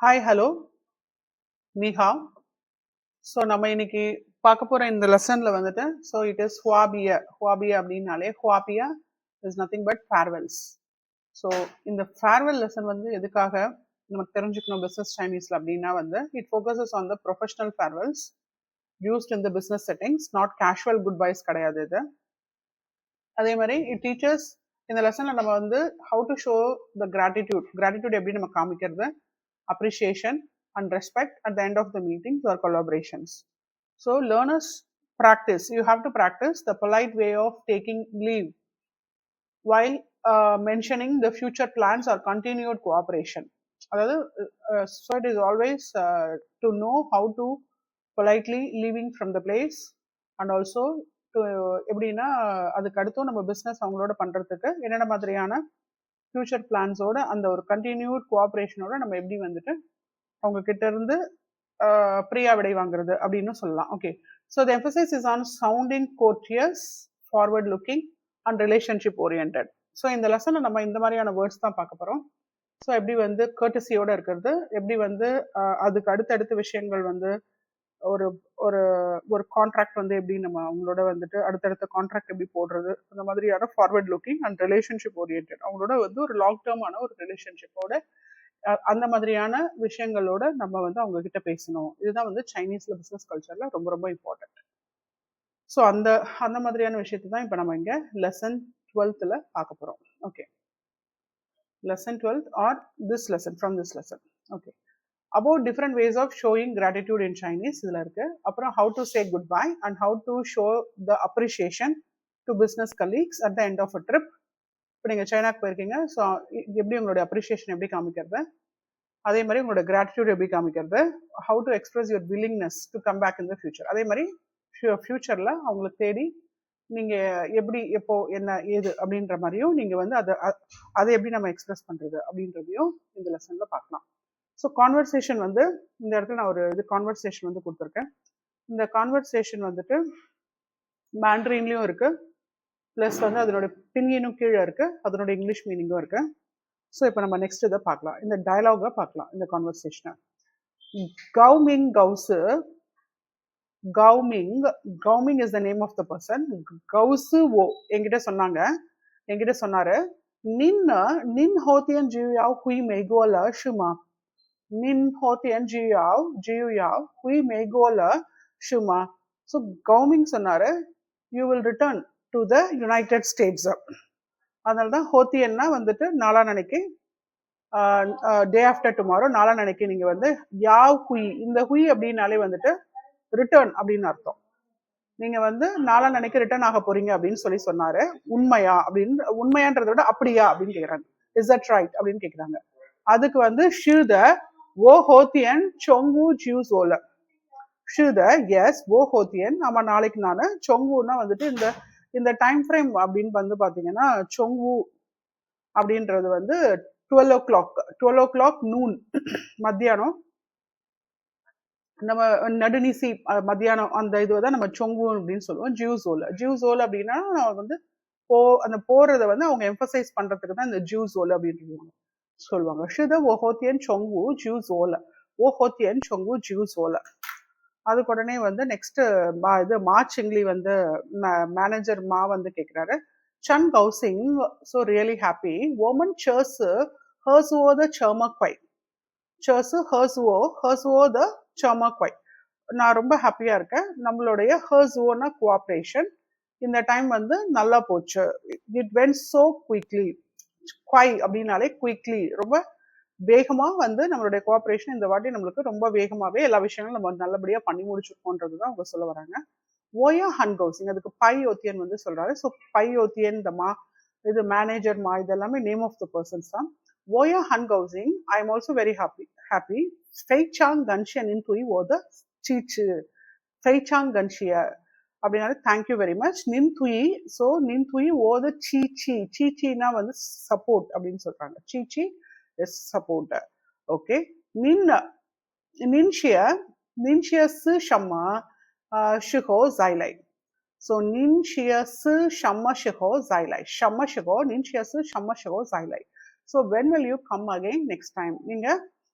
Hi hello நீஹா. So நம்ம இன்னைக்கு பார்க்க போகிற இந்த லெசனில் வந்துட்டு ஸோ இட் இஸ் ஹுவாபிய அப்படின்னாலே ஹுவாபியா is nothing but farewells. So இந்த ஃபேர்வெல் லெசன் வந்து எதுக்காக நமக்கு தெரிஞ்சுக்கணும் பிஸ்னஸ் சைனீஸில் அப்படின்னா வந்து it focuses on the professional farewells used in the business settings, not casual goodbyes கிடையாது இது. அதே மாதிரி இட் டீச்சர்ஸ் இந்த லெசனில் நம்ம வந்து how to show the gratitude எப்படி நம்ம காமிக்கிறது, appreciation and respect at the end of the meetings or collaborations. So learners practice, you have to practice the polite way of taking leave while mentioning the future plans or continued cooperation. So it is always to know how to politely leaving from the place and also to எப்படின்னா அதுக்கு அடுத்தும் நம்ம business அவங்களோட பண்ணுறதுக்கு என்னென்ன மாதிரியான future பிளான்ஸோட அந்த ஒரு கண்டினியூட் கோஆப்ரேஷனோட நம்ம எப்படி வந்துட்டு அவங்க கிட்ட இருந்து பிரியா விடை வாங்குறது அப்படின்னு சொல்லலாம். Okay, so the emphasis is on sounding courteous, forward looking and relationship orient. So இந்த லெசனை நம்ம இந்த மாதிரியான வேர்ட்ஸ் தான் பார்க்க போகிறோம். ஸோ எப்படி வந்து கர்டசியோட இருக்கிறது, எப்படி வந்து அதுக்கு அடுத்தடுத்த விஷயங்கள் வந்து ஒரு ஒரு ஒரு கான்ட்ராக்ட் வந்து எப்படி நம்ம அவங்களோட வந்துட்டு அடுத்தடுத்த கான்ட்ராக்ட் எப்படி போடுறது, அந்த மாதிரியான forward looking and relationship orient, அவங்களோட வந்து ஒரு லாங் டேர்மான ஒரு ரிலேஷன்ஷிப்போட அந்த மாதிரியான விஷயங்களோட நம்ம வந்து அவங்க கிட்ட பேசணும். இதுதான் வந்து சைனீஸ்ல பிசினஸ் கல்ச்சர்ல ரொம்ப ரொம்ப இம்பார்ட்டன்ட். ஸோ அந்த அந்த மாதிரியான விஷயத்தை தான் இப்போ நம்ம இங்க லெசன் 12th பார்க்க போறோம். Okay, lesson 12 or this lesson, from this lesson. Okay, about different ways of showing gratitude in Chinese இதுல இருக்கு. அப்புறம் how to say goodbye and how to show the appreciation to business colleagues at the end of a trip. இப்போ நீங்கள் சைனாக்கு போயிருக்கீங்க, so எப்படி உங்களுடைய appreciation எப்படி காமிக்கிறது, அதே மாதிரி உங்களோட கிராட்டிடியூட் எப்படி காமிக்கிறது, how to express your willingness to come back in the future, அதே மாதிரி ஃபியூச்சரில் அவங்களை தேடி நீங்கள் எப்படி எப்போ என்ன ஏது அப்படின்ற மாதிரியும் நீங்கள் வந்து அதை எப்படி நம்ம எக்ஸ்பிரஸ் பண்ணுறது அப்படின்றதையும் இந்த லெசனில் பார்க்கலாம். ஸோ கான்வர்சேஷன் வந்து இந்த இடத்துல நான் ஒரு கான்வர்சேஷன் வந்து கொடுத்துருக்கேன். இந்த கான்வர்சேஷன் வந்துட்டு மேண்ட்ரின்லையும் இருக்கு, ப்ளஸ் வந்து அதனோட பின்னியனும் கீழே இருக்கு, அதனோட இங்கிலீஷ் மீனிங்கும் இருக்கு. ஸோ இப்போ நம்ம நெக்ஸ்ட் இதை பார்க்கலாம், இந்த டயலாகை பார்க்கலாம், இந்த கான்வர்சேஷனை. கவுமிங் கவுசு, கவுமிங் is the name of the person. கவுசு ஓ என்கிட்ட சொன்னாரு, நின் ஹோத்தியன் ஜியூயாவ் ஹுய் மெய்கோல ஷுமா, நின் ஹோத்தியன் ஜியூயாவ் ஹுய் மெய்கோல ஷுமா. ஸோ கவுமிங் சொன்னாரு, you will return to the United states. அதனால தான் ஹோத்தியன்னா வந்துட்டு நாளான்னைக்கு, டே ஆஃப்டர் டுமாரோ, நாளான்னைக்கு நீங்க வந்து யாவ் ஹுய், இந்த ஹுய் அப்படின்னாலே வந்துட்டு ரிட்டர்ன் அப்படின்னு அர்த்தம். நீங்க வந்து நாளான்னைக்கு ரிட்டர்ன் ஆக போறீங்க அப்படின்னு சொன்னாரு. உண்மையா அப்படின்னு, உண்மையான்றதை விட அப்படியா அப்படின்னு கேக்குறாங்க. இஸ் தட் ரைட் அப்படின்னு கேக்குறாங்க. அதுக்கு வந்து ஷூத ஓ ஹோத்தியன் சொங்கு ஜியூஸ் ஓல, ஷூத எஸ் ஓ ஹோத்தியன், ஆமா நாளைக்கு நான், சொங்குன்னா வந்துட்டு இந்த இந்த டைம் ஃப்ரேம் அப்படின்னு வந்து பாத்தீங்கன்னா சொங்கு அப்படின்றது வந்து 12 o'clock நூன், மத்தியானம், நம்ம நடுநிசி மத்தியானம், அந்த இதுதான் நம்ம சொங்கு அப்படின்னு சொல்லுவோம். ஜியூசோல் அப்படின்னா வந்து அந்த போறதை வந்து அவங்க எம்பசைஸ் பண்றதுக்கு தான் இந்த ஜியூசோல் அப்படின்னு சொல்லுவாங்க. ஷுத ஓ ஹோத்தியன் சொங்கு ஜியூசோல, ஓ ஹோத்தியன் சொங்கு ஜியூசோல. அதுக்கு உடனே வந்து நெக்ஸ்ட் இது மா சிங்லி வந்து மேனேஜர் மா வந்து கேட்கிறாரு, சன் கவுசிங் ஸோ ரியலி ஹாப்பி, ஓமன் சேர்ஸ் ஹர்ஸ்வோ த சர்மா குவை, சேர்ஸ் ஹர்ஸ்வோ த சர்மா குவை. நான் ரொம்ப ஹாப்பியா இருக்கேன், நம்மளுடைய ஹர்ஸ்வோனா கோஆப்ரேஷன் இந்த டைம் வந்து நல்லா போச்சு. இட் வென்ட் சோ குவிக்லி, குவை அப்படின்னாலே குவிக்லி, ரொம்ப வேகமா வந்து நம்மளுடைய கோஆப்ரேஷன் இந்த வாட்டி நம்மளுக்கு ரொம்ப வேகமாவே எல்லா விஷயங்களும் நம்ம நல்லபடியா பண்ணி முடிச்சிருக்கோன்றதுதான் அவங்க சொல்ல வராங்க. ஓயா ஹன் கவுசிங், அதுக்கு பை ஓத்தியன் வந்து சொல்றாரு. ஸோ பை ஓத்தியன், இந்த மா, இது மேனேஜர் மா, இது எல்லாமே நேம் ஆஃப் த பர்சன்ஸ் தான். ஓயா ஹன் கவுசிங், I am also very happy. ஃபெய்சாங் கன்ஷியன் இன் துய் ஓத சீச்சு, ஃபெய்சாங் கன்ஷிய அப்படின்னாலே தேங்க்யூ வெரி மச். நின் துயி, ஸோ நின் துயி ஓத சீச்சி, சீச்சின்னா வந்து சப்போர்ட் அப்படின்னு சொல்றாங்க. சீச்சி is support. Okay, ninxia si shamma shiho zailai. So ninxia si shamma shiho zailai, ninxia si shamma shiho zailai. So when will you come again next time? நீங்க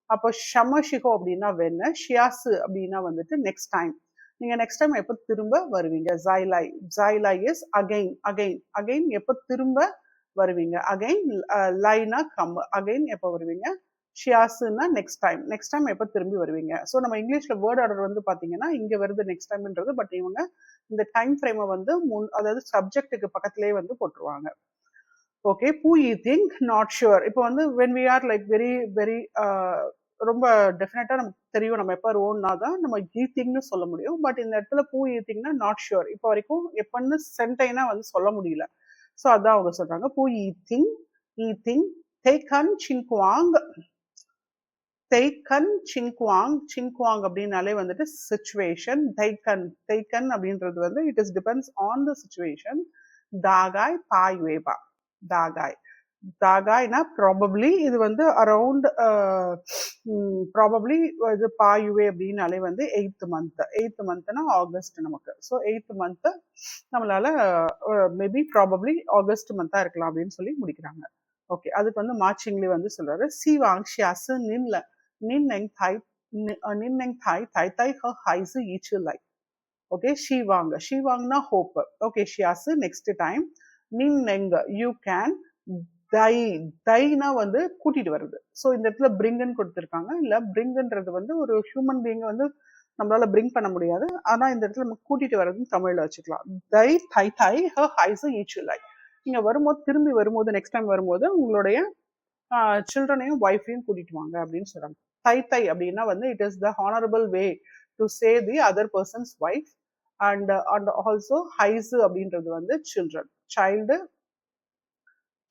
அப்போ ஷமஷிகோ அப்படின்னா வென்னு, ஷியாசு அப்படின்னா வந்துட்டு நெக்ஸ்ட் டைம். நீங்க next time எப்போ திரும்ப வருவீங்க? ஜைலாய், ஜைலாய் is again, again, again எப்போ திரும்ப வருவீங்க? அகைன், லைனா கம், அகைன் எப்போ வருவீங்க? ஷியாசுன்னா நெக்ஸ்ட் டைம், நெக்ஸ்ட் டைம் எப்போ திரும்பி வருவீங்க? ஸோ நம்ம இங்கிலீஷ்ல வேர்ட் ஆர்டர் வந்து பாத்தீங்கன்னா இங்க வருது நெக்ஸ்ட் டைம்ன்றது, பட் இவங்க இந்த டைம் ஃப்ரேமை வந்து அதாவது சப்ஜெக்ட்டுக்கு பக்கத்திலேயே வந்து போட்டுருவாங்க. ஓகே, பூ யூ திங்க், நாட் ஷுர். இப்போ வந்து when we are like very very ரொம்ப டெஃபினட்டா நமக்கு தெரியும் நம்ம எப்போ ஓன்னா தான் நம்ம ஈத்திங்னு சொல்ல முடியும். பட் இந்த இடத்துல பூ ஈத்திங்னா நாட் ஷுர், இப்போ வரைக்கும் எப்பன்னு சென்டைனா வந்து சொல்ல முடியல. ஸோ அதான் அவங்க சொல்றாங்க, பூ ஈத்திங், ஈத்திங், தேக்கன் சின்குவாங், தேக்கன் சின்குவாங், சின்குவாங் அப்படின்னாலே வந்துட்டு சிச்சுவேஷன். தைக்கன், தைக்கன் அப்படின்றது வந்து it is depends on the situation. தாகாய் பாய் வேபா, தாகாய், தாகாய்னா ப்ராபப்ளி இது வந்து அரௌண்ட் ப்ராபப்ளி இது பாயுவே அப்படின்னாலே வந்து 8th month, 8th monthனா ஆகஸ்ட் நமக்கு. ஸோ 8th month நம்மளால மேபி ப்ராபப்ளி ஆகஸ்ட் மந்த்தா இருக்கலாம் அப்படின்னு சொல்லி முடிக்கிறாங்க. ஓகே, அதுக்கு வந்து மார்ச்சிங்லி வந்து சொல்றாரு, சிவாங் ஷியாசு நின்ல நின்னெங் தாய், நின்னெங் தாய் தாய் தாய் ஹ ஹைசு ஈச்சு லை. ஓகே, ஷிவாங், ஷிவாங்னா ஹோப். ஓகே, ஷியாசு நெக்ஸ்ட் டைம், நின்னெங் யூ கேன், தை, தைனா வந்து கூட்டிட்டு வருது. ஸோ இந்த இடத்துல பிரிங்ன்னு கொடுத்துருக்காங்க. இல்ல பிரிங்ன்றது வந்து ஒரு ஹியூமன் பீயிங் வந்து நம்மளால பிரிங் பண்ண முடியாது, ஆனா இந்த இடத்துல நம்ம கூட்டிட்டு வர்றதுன்னு தமிழ்ல வச்சுக்கலாம். தை தை தை ஹ ஹைசு ஈச்சு லை. நீங்க வரும்போது, திரும்பி வரும்போது, நெக்ஸ்ட் டைம் வரும்போது உங்களுடைய சில்ட்ரனையும் ஒய்ஃபையும் கூட்டிட்டு வாங்க அப்படின்னு சொல்றாங்க. தை தை அப்படின்னா வந்து it is the honourable way to say the other person's wife. And also ஹைசு அப்படின்றது வந்து சில்ட்ரன், சைல்டு,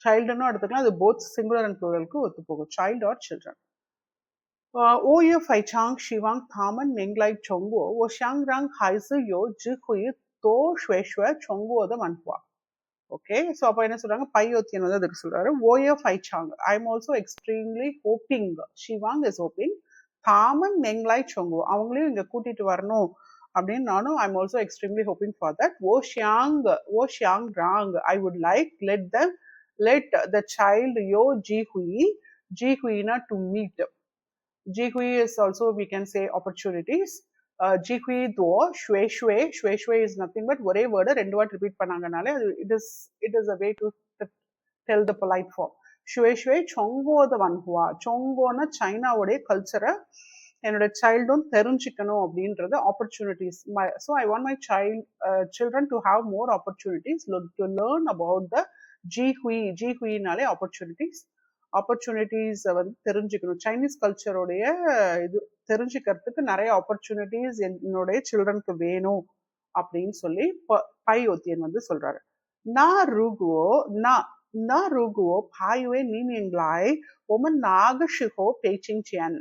சைல்டுன்னு எடுத்துக்கலாம். அது போத் சிங்குலர் அண்ட் ப்ளூரலுக்கு ஒத்து போகும், சைல்டு ஆர் சில்ட்ரன். ஓயே ஃபைசாங் ஷிவாங் தாமன் நெங்லாய் சொங்கோ ஓ ஷாங் ராங் ஹைசு யோ ஜி ஹுயி தோ ஷ்வேஷ்வ சொங்கோ த மன்ஹுவா. ஓகே, ஸோ அப்போ என்ன சொல்றாங்க, பையோத்தியன் வந்து அதுக்கு சொல்றாரு, ஓயே ஃபைசாங் I am also extremely hoping, ஷிவாங் இஸ் ஹோப்பிங், தாமன் நெங்லாய் சொங்கோ அவங்களையும் இங்க கூட்டிட்டு வரணும் அப்படின்னு நானும் I am also extremely hoping for that. ஓ ஷியாங் ராங் I would like let them, let the child yo ji hui na to meet. Ji hui is also we can say opportunities. Ji hui do shwe shwe is nothing but ஒரே word ரெண்டு what repeat பண்ணாங்கனாலே அது it is a way to tell the polite form. shwe chonggo the vanhua, chongona சைனாவுடைய கல்ச்சரை என்னோட சைல்டும் தெரிஞ்சுக்கணும் அப்படின்றது opportunities. So I want my children to have more opportunities to learn about the ஜி ஹுயினாலே opportunities, opportunities வந்து தெரிஞ்சுக்கணும். சைனீஸ் கல்ச்சரோடைய இது தெரிஞ்சுக்கிறதுக்கு நிறைய ஆப்பர்ச்சுனிட்டிஸ் என்னுடைய சில்ட்ரனுக்கு வேணும் அப்படின்னு சொல்லி பையோத்தியன் வந்து சொல்றாரு. நான் ரூகுவோ நான் ரூகுவோ பாயுவே நீன் எங்களாய் ஒமன் நாகஷிகோ பேச்சிங் சியன்.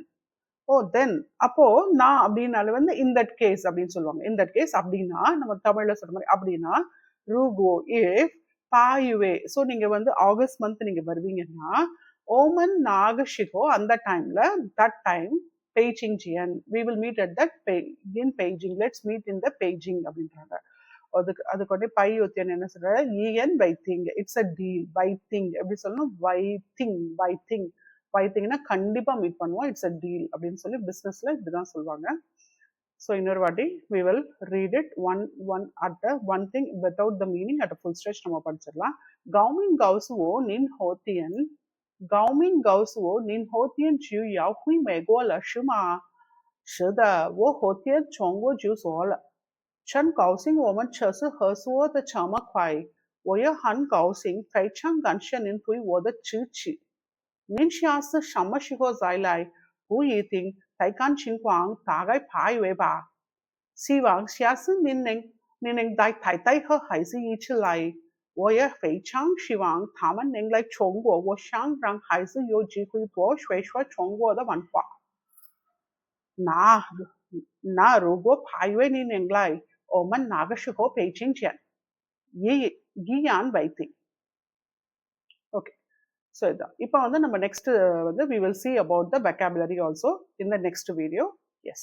ஓ தென் அப்போ நான் அப்படின்னால வந்து இன் தட் கேஸ் அப்படின்னு சொல்லுவாங்க. இன் தட் கேஸ் அப்படின்னா நம்ம தமிழ்ல சொல்ற மாதிரி அப்படின்னா ரூகோ இஃப் பாயுவே. ஸோ நீங்க வந்து ஆகஸ்ட் மந்த் நீங்க வருவீங்கன்னா ஓமன் நாகஷிகோ அந்த டைம்ல, தட் டைம் பெய்ஜிங் ஜியன் we will meet at that in Beijing, let's meet in the Beijing அப்படின்றாங்க. அதுக்கு வந்து பையோத்தியன் என்ன சொல்றாரு, ஈஎன் வைத்திங், இட்ஸ் அ டீல், வைத்திங் எப்படி சொல்லணும், வைத்திங்னா கண்டிப்பா மீட் பண்ணுவோம், இட்ஸ் அ டீல் அப்படின்னு சொல்லி பிசினஸ்ல இப்படிதான் சொல்லுவாங்க. ஸோ இன்னொரு வாட்டி we will read it one at the one thing without the meaning at a full stretch நம்ம படிச்சிடலாம். கவுமின் கவுசுவோ நின் ஹோத்தியன், கவுமின் கவுசுவோ நின் ஹோத்தியன் ஜியூ யாவ் ஹுய் மேகோல ஷுமா ஷித ஓ ஹோத்தியன் சொங்கோ GU சோல chen gausing 我们这是合作的这么快，我也很高兴，非常感谢您对我的支持。您下次什么时候再来？不一定，再看情况，大概8月吧。希望下次您能带太太和孩子一起来。我也非常希望他们能来中国，我想让孩子有机会多学学中国的文化。那如果8月您能来，我们那个时候北京见，依然为定。Okay. So இதான் இப்போ வந்து நம்ம நெக்ஸ்ட் வந்து we will see about the vocabulary also in the next video. Yes.